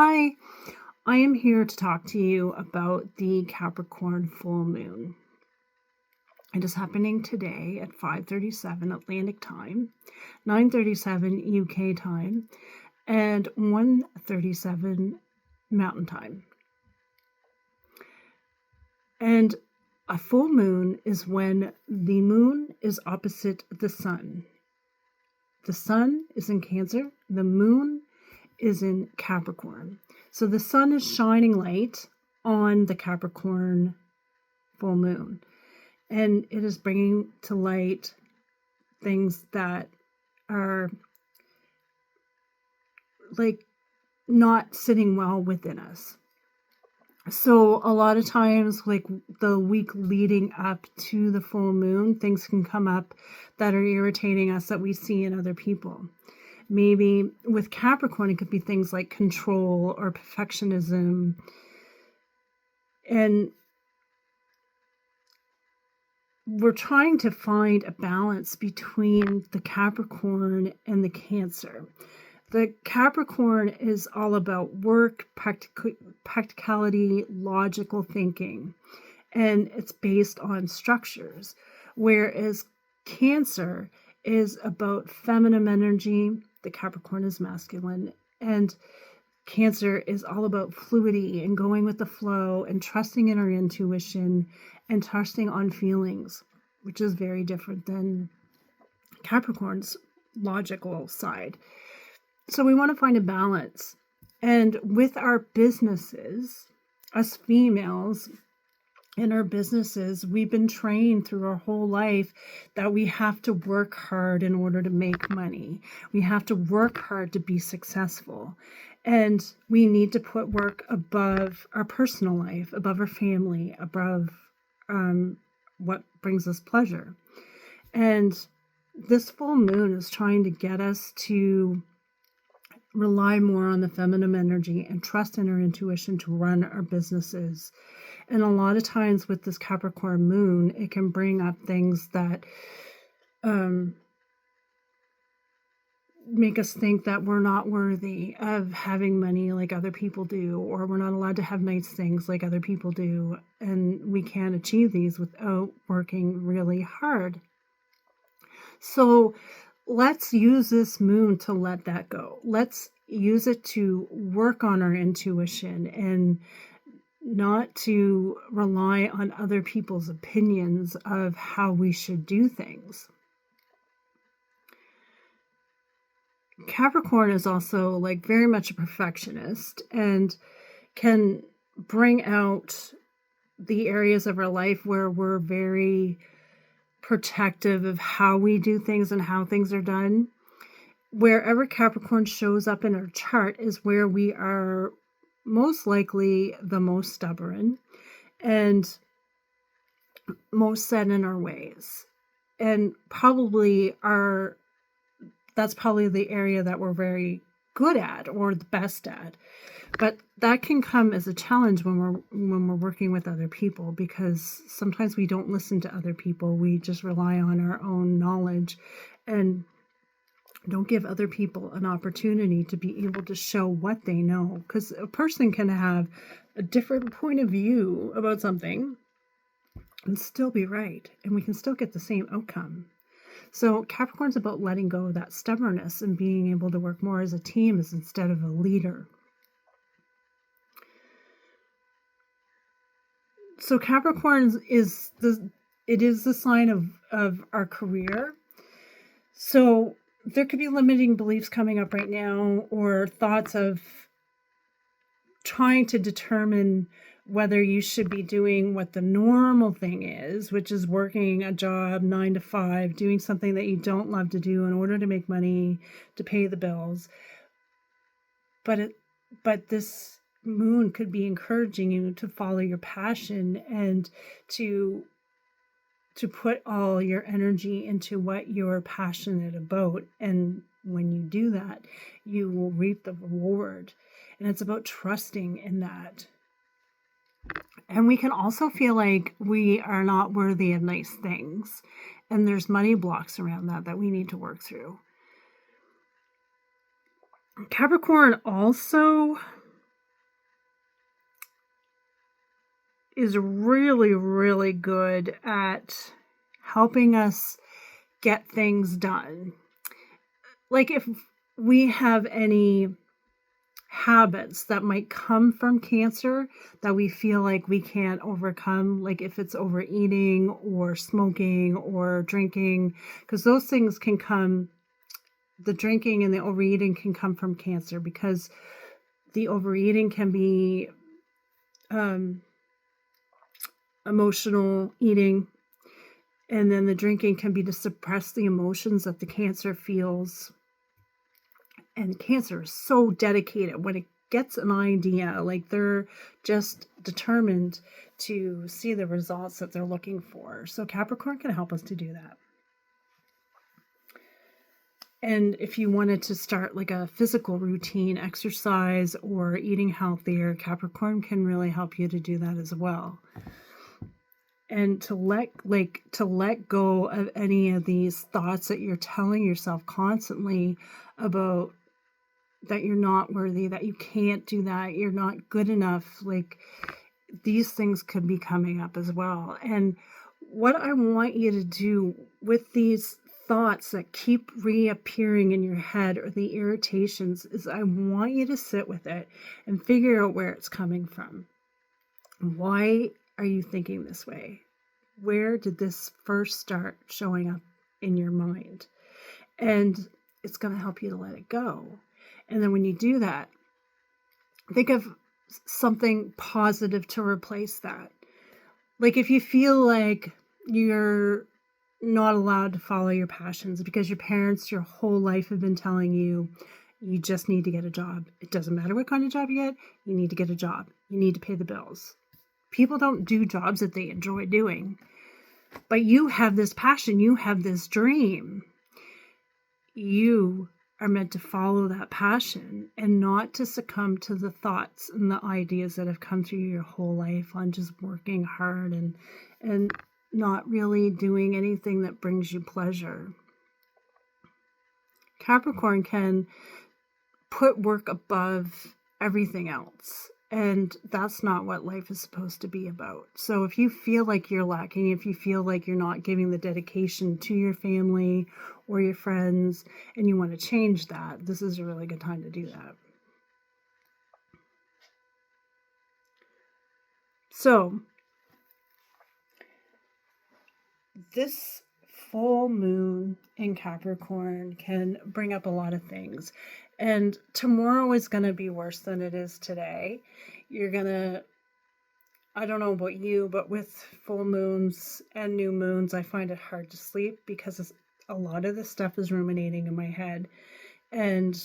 Hi, I am here to talk to you about the Capricorn full moon. It is happening today at 5:37 Atlantic time, 9:37 UK time, and 1:37 Mountain time. And a full moon is when the moon is opposite the sun. The sun is in Cancer, the moon is in Capricorn. So the sun is shining light on the Capricorn full moon, and it is bringing to light things that are like not sitting well within us. So a lot of times, like the week leading up to the full moon, things can come up that are irritating us that we see in other people. Maybe with Capricorn, it could be things like control or perfectionism. And we're trying to find a balance between the Capricorn and the Cancer. The Capricorn is all about work, practicality, logical thinking, and it's based on structures, whereas Cancer is about feminine energy. The Capricorn is masculine, and Cancer is all about fluidity and going with the flow and trusting in our intuition and trusting on feelings, which is very different than Capricorn's logical side. So we want to find a balance. And with our businesses, us females in our businesses, we've been trained through our whole life that we have to work hard in order to make money. We have to work hard to be successful. And we need to put work above our personal life, above our family, above what brings us pleasure. And this full moon is trying to get us to rely more on the feminine energy and trust in our intuition to run our businesses. And a lot of times with this Capricorn moon, it can bring up things that make us think that we're not worthy of having money like other people do, or we're not allowed to have nice things like other people do, and we can't achieve these without working really hard. So let's use this moon to let that go. Let's use it to work on our intuition and not to rely on other people's opinions of how we should do things. Capricorn is also like very much a perfectionist and can bring out the areas of our life where we're very protective of how we do things and how things are done. Wherever Capricorn shows up in our chart is where we are most likely the most stubborn and most set in our ways. And that's probably the area that we're very good at or the best at. But that can come as a challenge when we're working with other people, because sometimes we don't listen to other people. We just rely on our own knowledge and don't give other people an opportunity to be able to show what they know, because a person can have a different point of view about something and still be right, and we can still get the same outcome. So Capricorn's about letting go of that stubbornness and being able to work more as a team instead of a leader. So Capricorn is the sign of our career. So there could be limiting beliefs coming up right now, or thoughts of trying to determine whether you should be doing what the normal thing is, which is working a job 9 to 5, doing something that you don't love to do in order to make money to pay the bills. But this moon could be encouraging you to follow your passion and to put all your energy into what you're passionate about. And when you do that, you will reap the reward. And it's about trusting in that. And we can also feel like we are not worthy of nice things. And there's money blocks around that we need to work through. Capricorn also is really, really good at helping us get things done. Like if we have any habits that might come from Cancer that we feel like we can't overcome, like if it's overeating or smoking or drinking, because those things can come, the drinking and the overeating can come from Cancer, because the overeating can be emotional eating, and then the drinking can be to suppress the emotions that the Cancer feels. And Cancer is so dedicated when it gets an idea, like they're just determined to see the results that they're looking for. So Capricorn can help us to do that. And if you wanted to start like a physical routine, exercise or eating healthier, Capricorn can really help you to do that as well. And to let go of any of these thoughts that you're telling yourself constantly about that you're not worthy, that you can't do that, you're not good enough. Like these things could be coming up as well. And what I want you to do with these thoughts that keep reappearing in your head, or the irritations, is I want you to sit with it and figure out where it's coming from. Why are you thinking this way? Where did this first start showing up in your mind? And it's going to help you to let it go. And then when you do that, think of something positive to replace that. Like if you feel like you're not allowed to follow your passions because your parents your whole life have been telling you, you just need to get a job. It doesn't matter what kind of job you get, you need to get a job. You need to pay the bills. People don't do jobs that they enjoy doing. But you have this passion, you have this dream. You are meant to follow that passion and not to succumb to the thoughts and the ideas that have come through your whole life on just working hard and not really doing anything that brings you pleasure. Capricorn can put work above everything else, and that's not what life is supposed to be about. So if you feel like you're lacking, if you feel like you're not giving the dedication to your family or your friends, and you want to change that, this is a really good time to do that. So this full moon in Capricorn can bring up a lot of things. And tomorrow is going to be worse than it is today. You're going to, I don't know about you, but with full moons and new moons, I find it hard to sleep because a lot of this stuff is ruminating in my head. And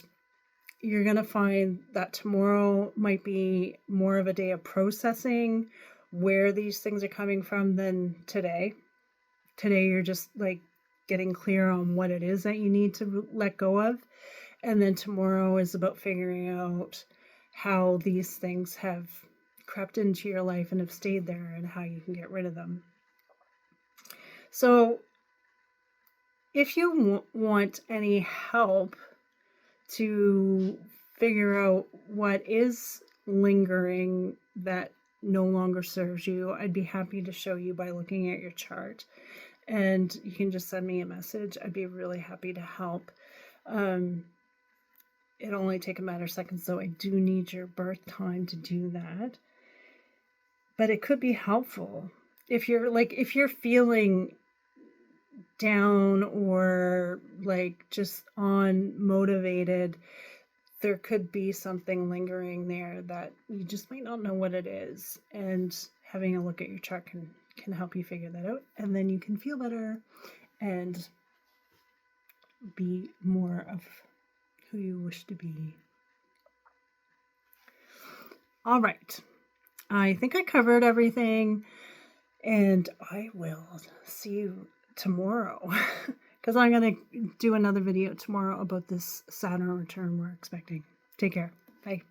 you're going to find that tomorrow might be more of a day of processing where these things are coming from than today. Today, you're just like getting clear on what it is that you need to let go of. And then tomorrow is about figuring out how these things have crept into your life and have stayed there and how you can get rid of them. So if you want any help to figure out what is lingering that no longer serves you, I'd be happy to show you by looking at your chart. And you can just send me a message. I'd be really happy to help. It'll only take a matter of seconds, though I do need your birth time to do that. But it could be helpful. If you're feeling down or like just unmotivated, there could be something lingering there that you just might not know what it is. And having a look at your chart can help you figure that out. And then you can feel better and be more of who you wish to be. All right. I think I covered everything, and I will see you tomorrow because I'm going to do another video tomorrow about this Saturn return we're expecting. Take care. Bye.